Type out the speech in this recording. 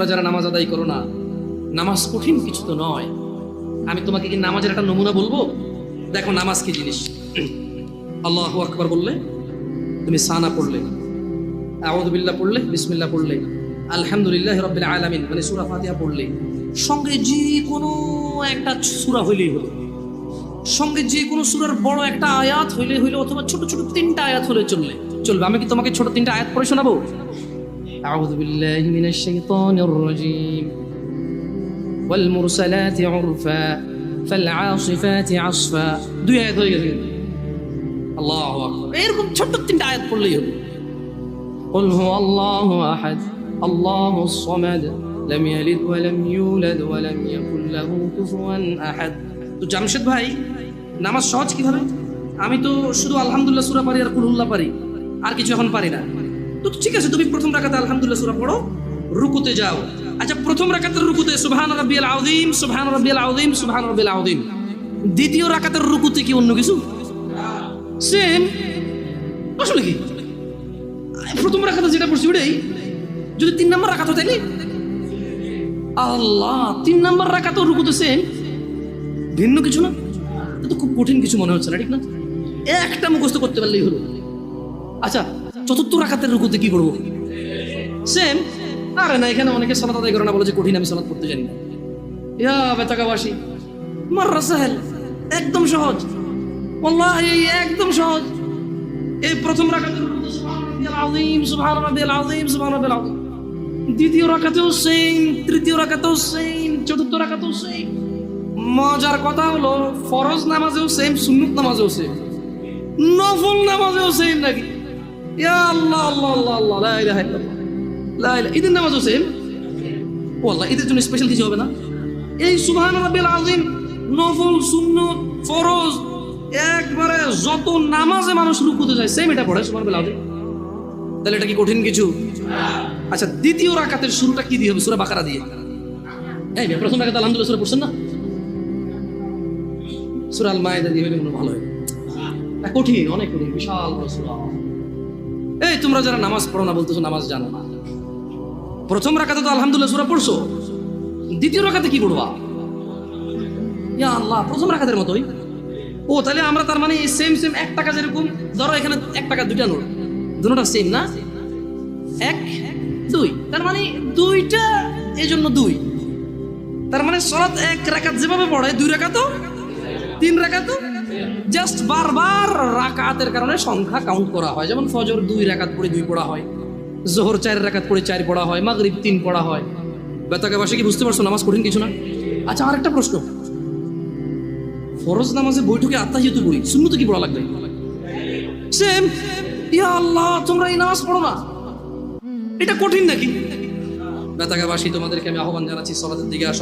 তোমরা যারা নামাজ আদায় করো না, নামাজ কঠিন কিছু তো নয়। আমি তোমাকে কি নামাজের একটা নমুনা বলবো? দেখো নামাজ কি জিনিস। আল্লাহু আকবার বললে, তুমি সানা পড়লে, আউযু বিল্লাহ পড়লে, বিসমিল্লাহ পড়লে, আলহামদুলিল্লাহি রাব্বিল আলামিন মানে সূরা ফাতিহা পড়লে, সঙ্গে যে কোনো একটা সূরা হইলেই হলো, সঙ্গে যে কোনো সূরার বড় একটা আয়াত হইলে হইলো, অথবা ছোট ছোট 3টা আয়াত হলে চলবে। আমি কি তোমাকে ছোট 3টা আয়াত পড়ে শোনাবো? আউযু বিল্লাহি মিনাশ শাইতানির রাজীম, ওয়াল মুরসালাতি উরফা ফাল আসিফাতি আসফা। 2 আয়াত হয়ে গেছে। আল্লাহু আকবার। এরকম ছোট 3টা আয়াত পড়লেই হবে। কুল হুয়াল্লাহু আহাদ আল্লাহুস সামাদ লাম ইয়ালিদ ওয়া লাম ইউলাদ ওয়া লাম ইয়াকুল লাহু কুফুয়ান আহাদ। তো জামশেদ ভাই, নামাজ সহজ কিভাবে? আমি তো শুধু আলহামদুলিল্লাহ সূরা পারি আর কুল হুল্লাহ পারি, আর কিছু এখন পারি না। তো ঠিক আছে, তুমি প্রথম রাকাতে আলহামদুলিল্লাহ সূরা পড়ো, রুকুতে যাও। আচ্ছা, প্রথম রাকাতের রুকুতে সুবহান রাব্বিয়াল আযীম, সুবহান রাব্বিয়াল আযীম, সুবহান রাব্বিয়াল আযীম। দ্বিতীয় রাকাতের রুকুতে কি অন্য কিছু? সেম। আসলে কি প্রথম রাকাতে যেটা পড়ছি ওটাই, যদি 3 নম্বর রাকাত হয় তাইলে আল্লাহ 3 নম্বর রাকাতের রুকুতে সেম, ভিন্ন কিছু না। এটা তো খুব কঠিন কিছু মনে হচ্ছে না, ঠিক না? একটা মুখস্থ করতে পারলেই হলো। আচ্ছা, চতুর্থ রাকাতের রুকুতে কি করবো? সেম। আরে না, এখানে অনেকে সালাত আদায় করে না, বলে যে কঠিন, আমি সালাত পড়তে জানি না। ইয়া বেতাকাবাসী, মাররা সাহেল, একদম সহজ, ওয়াল্লাহি একদম সহজ। এই প্রথম রাকাতের রুকুতে সুবহান রাব্বিয়াল আযীম, সুবহান রাব্বিয়াল আযীম, সুবহান রাব্বিয়াল আযীম। দ্বিতীয় রাকাতেও সেম, তৃতীয় রাকাতেও সেম, চতুর্থ রাকাতেও সেম। মজার কথা হলো ফরজ নামাজেও সেম, সুন্নত নামাজেও সেম, নফল নামাজেও সেম নাকি? ইয়া আল্লাহ আল্লাহ আল্লাহ আল্লাহ, লা ইলাহা ইল্লাল্লাহ, লা ইলাহা। ঈদের নামাজও সেম। ওয়াল্লাহ ঈদের জন্য স্পেশাল কিছু হবে না? এই সুবহান রাব্বিল আযীম, নফল, সুন্নত, ফরজ, একবারে যত নামাজে মানুষ রুকুতে যায় সেম এটা পড়ে সুবহান রাব্বিল আযীম। তাহলে এটা কি কঠিন কিছু? আচ্ছা, দ্বিতীয় রাকাতের শুরুটা কি দিয়ে হবে? সূরা বাকারা দিয়ে। এই প্রথম রাকাতে আলহামদুলিল্লাহ সূরা পড়ছেন না? সূরা আল মাইদা দিয়ে হলে ভালো হয়। কঠিন, অনেক কঠিন, বিশাল বড় সূরা। এই তোমরা যারা নামাজ পড়ো না বলতেছো নামাজ জানো না, প্রথম রাকাতে তো আলহামদুলিল্লাহ সূরা পড়ছো, দ্বিতীয় রাকাতে কি পড়বা? ইয়া আল্লাহ, প্রথম রাকাতের মতোই। ও তাহলে আমরা তার মানে সেম সেম 1 টাকা, যেরকম ধরো এখানে 1 টাকা 2টা নোট, দুটোটা সেম না? 1 2, তার মানে 2টা, এই জন্য 2। তার মানে সালাত 1 রাকাত যেভাবে পড়ে 2 রাকাতও 3 রাকাতও, জাস্ট বারবার রাকাতের কারণে সংখ্যা কাউন্ট করা হয়। যেমন ফজর 2 রাকাত পড়ে 2 পড়া হয়, জোহর 4 রাকাত পড়ে 4 পড়া হয়, মাগরিব 3 পড়া হয়। বেতাকাবাসী কি বুঝতে পারছো নামাজ কঠিন কিছু না? আচ্ছা, আরেকটা প্রশ্ন, ফরজ নামাজে বৈঠকে আত্তাহিয়াতু পড়ি, সুন্নতে কি পড়া লাগবে? সেম। ইয়া আল্লাহ, তোমরা এই নামাজ পড়ো না, এটা কঠিন নাকি? বেতাকাবাসী, তোমাদেরকে আমি আহ্বান জানাচ্ছি সালাতের দিকে আসো।